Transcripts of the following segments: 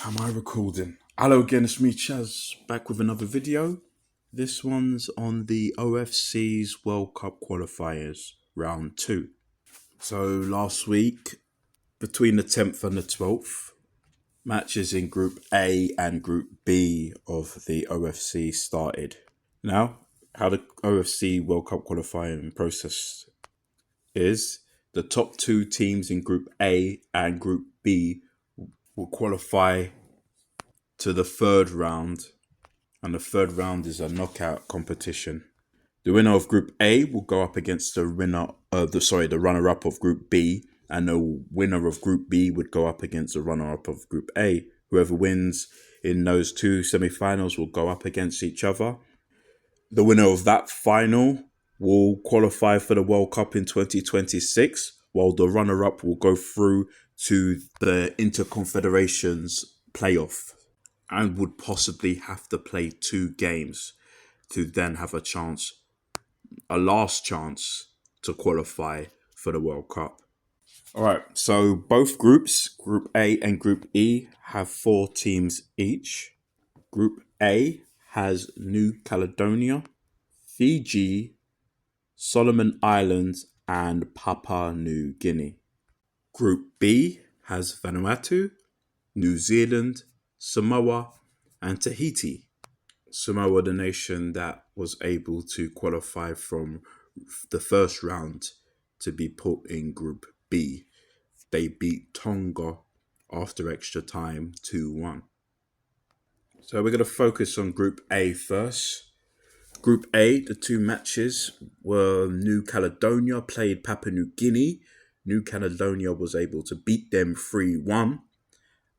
Am I recording? Hello again, it's me Chaz, back with another video. This one's on the OFC's World Cup Qualifiers, round 2. So last week, between the 10th and the 12th, matches in Group A and Group B of the OFC started. Now, how the OFC World Cup qualifying process is, the top 2 teams in Group A and Group B will qualify to the third round, and the third round is a knockout competition. The winner of Group A will go up against the runner-up of Group B, and the winner of Group B would go up against the runner-up of Group A. Whoever wins in those 2 semi-finals will go up against each other. The winner of that final will qualify for the World Cup in 2026, while the runner-up will go through to the Interconfederations playoff and would possibly have to play 2 games to then have a last chance to qualify for the World Cup. All right, so both groups, Group A and Group E, have 4 teams each. Group A has New Caledonia, Fiji, Solomon Islands, and Papua New Guinea. Group B has Vanuatu, New Zealand, Samoa, and Tahiti. Samoa, the nation that was able to qualify from the first round to be put in Group B. They beat Tonga after extra time 2-1. So we're going to focus on Group A first. Group A, the 2 matches were New Caledonia played Papua New Guinea. New Caledonia was able to beat them 3-1.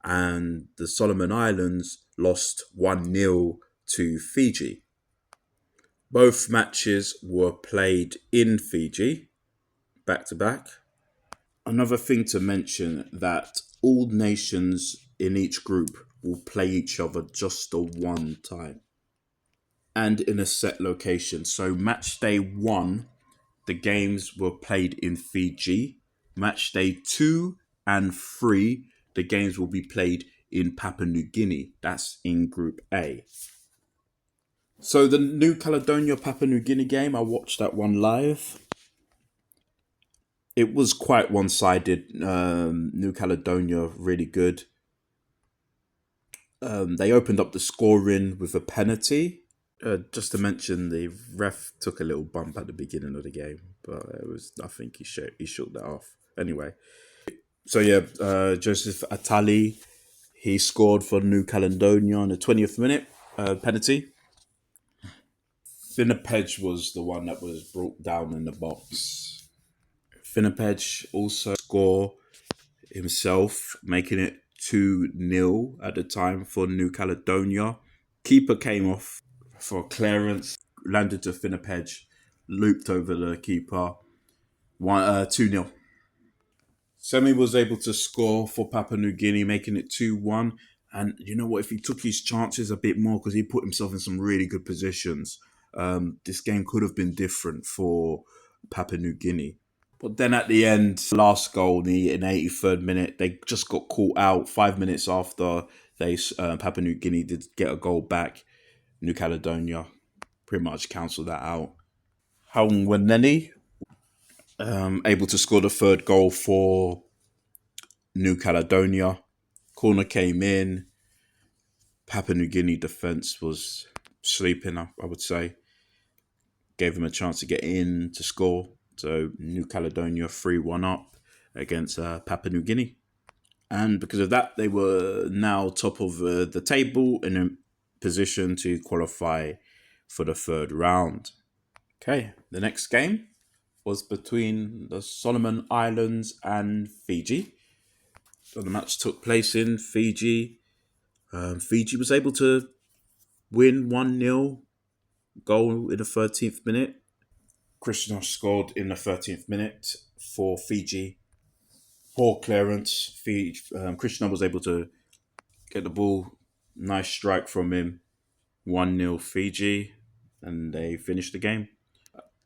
And the Solomon Islands lost 1-0 to Fiji. Both matches were played in Fiji, back to back. Another thing to mention that all nations in each group will play each other just the one time and in a set location. So match day 1, the games were played in Fiji. Match day 2 and 3, the games will be played in Papua New Guinea. That's in Group A. So the New Caledonia Papua New Guinea game, I watched that one live. It was quite one-sided. New Caledonia really good. They opened up the scoring with a penalty. Just to mention, the ref took a little bump at the beginning of the game, but I think he shook that off. Anyway, so yeah, Joseph Atali, he scored for New Caledonia on the 20th minute penalty. Finnepedge was the one that was brought down in the box. Finnepedge also scored himself, making it 2-0 at the time for New Caledonia. Keeper came off for clearance, landed to Finnepedge, looped over the keeper, 2-0. Semi was able to score for Papua New Guinea, making it 2-1. And you know what? If he took his chances a bit more, because he put himself in some really good positions, this game could have been different for Papua New Guinea. But then at the end, last goal in the 83rd minute, they just got caught out 5 minutes after Papua New Guinea did get a goal back. New Caledonia pretty much cancelled that out. Haungwaneni able to score the 3rd goal for New Caledonia. Corner came in. Papua New Guinea defence was sleeping, I would say. Gave them a chance to get in to score. So New Caledonia 3-1 up against Papua New Guinea. And because of that, they were now top of the table in a position to qualify for the 3rd round. Okay, the next game was between the Solomon Islands and Fiji. So the match took place in Fiji. Fiji was able to win 1-0, goal in the 13th minute. Krishna scored in the 13th minute for Fiji. Poor clearance. Krishna was able to get the ball. Nice strike from him. 1-0 Fiji. And they finished the game.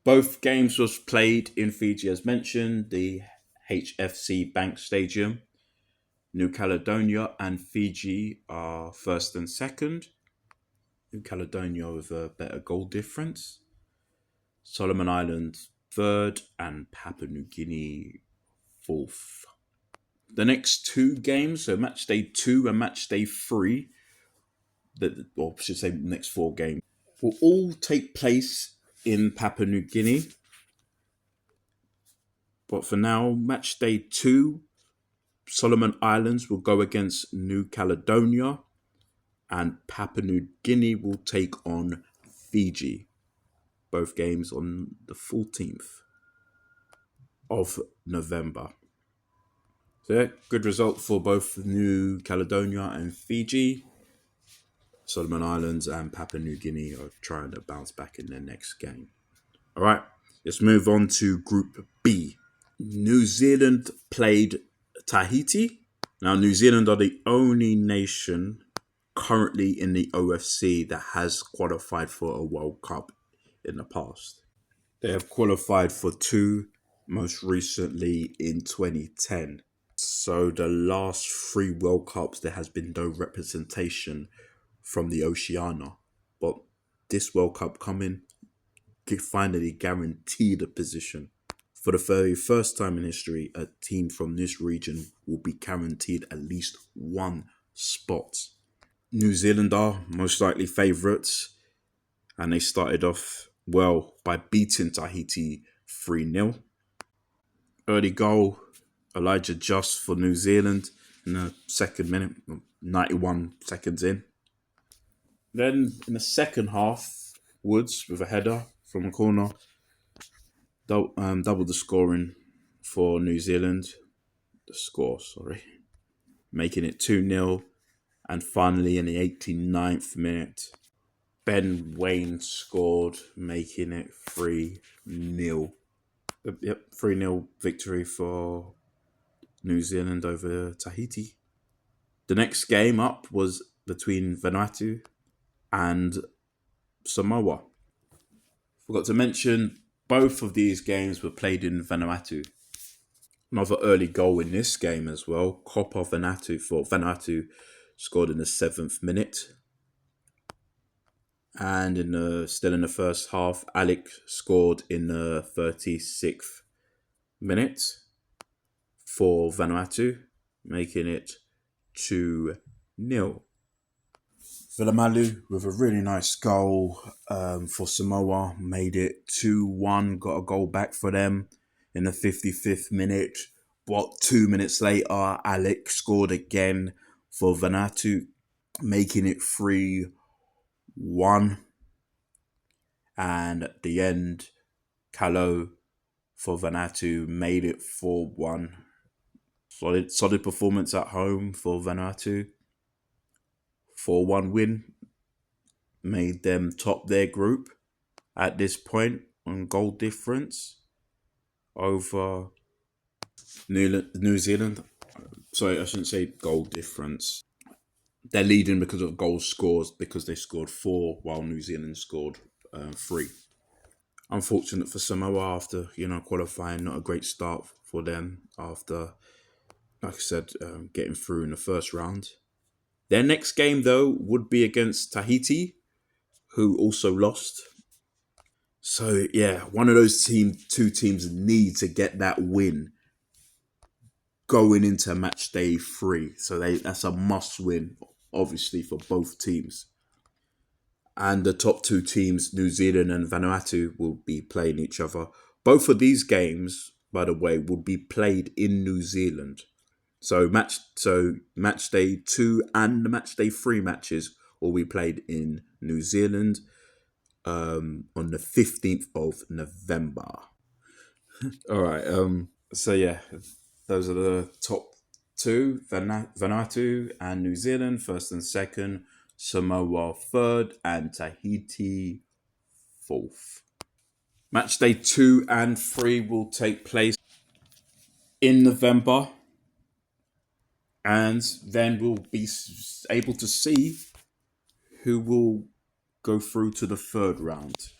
Both games was played in Fiji as mentioned. The HFC Bank Stadium. New Caledonia and Fiji are first and second. New Caledonia with a better goal difference. Solomon Islands third and Papua New Guinea fourth. The next two games, so match day 2 and match day 3, or I should say the next 4 games, will all take place in Papua New Guinea. But for now, match day 2, Solomon Islands will go against New Caledonia and Papua New Guinea will take on Fiji. Both games on the 14th of November. So yeah, good result for both New Caledonia and Fiji. Solomon Islands and Papua New Guinea are trying to bounce back in their next game. All right, let's move on to Group B. New Zealand played Tahiti. Now, New Zealand are the only nation currently in the OFC that has qualified for a World Cup in the past. They have qualified for 2, most recently in 2010. So the last 3 World Cups, there has been no representation from the Oceania. But this World Cup coming finally guaranteed a position. For the very first time in history, a team from this region will be guaranteed at least 1 spot. New Zealand are most likely favourites, and they started off well by beating Tahiti 3-0. Early goal, Elijah Just for New Zealand in the second minute, 91 seconds in. Then in the second half, Woods with a header from a corner doubled the scoring for New Zealand. Making it 2-0. And finally, in the 89th minute, Ben Waine scored, making it 3-0. Yep, 3-0 victory for New Zealand over Tahiti. The next game up was between Vanuatu and Samoa. Forgot to mention, both of these games were played in Vanuatu. Another early goal in this game as well. Kopa Vanuatu scored in the 7th minute. And still in the first half, Alec scored in the 36th minute for Vanuatu, making it 2-0. Vilamalu with a really nice goal for Samoa, made it 2-1, got a goal back for them in the 55th minute. But 2 minutes later, Alec scored again for Vanuatu, making it 3-1. And at the end, Kalo for Vanuatu made it 4-1. Solid performance at home for Vanuatu. 4-1 win made them top their group at this point on goal difference over New Zealand. Sorry, I shouldn't say goal difference. They're leading because of goal scores, because they scored 4 while New Zealand scored 3. Unfortunate for Samoa after qualifying, not a great start for them after, like I said, getting through in the first round. Their next game, though, would be against Tahiti, who also lost. So, yeah, one of those two teams need to get that win going into match day 3. So that's a must win, obviously, for both teams. And the top 2 teams, New Zealand and Vanuatu, will be playing each other. Both of these games, by the way, will be played in New Zealand. So match day 2 and the match day 3 matches will be played in New Zealand on the 15th of November. All right. So yeah, those are the top 2: Vanuatu and New Zealand, first and second. Samoa third and Tahiti fourth. Match day 2 and 3 will take place in November. And then we'll be able to see who will go through to the 3rd round.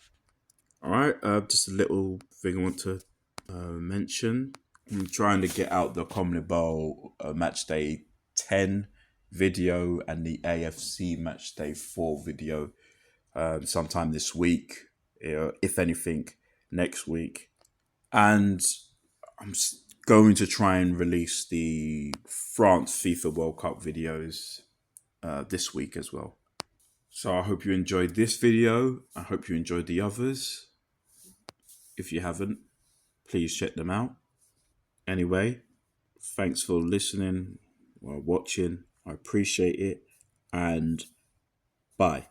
All right, just a little thing I want to mention. I'm trying to get out the CONMEBOL match day 10 video and the AFC Matchday 4 video sometime this week, if anything, next week. And I'm going to try and release the France FIFA World Cup videos this week as well. So I hope you enjoyed this video. I hope you enjoyed the others. If you haven't, please check them out. Anyway, thanks for listening or watching. I appreciate it. And bye.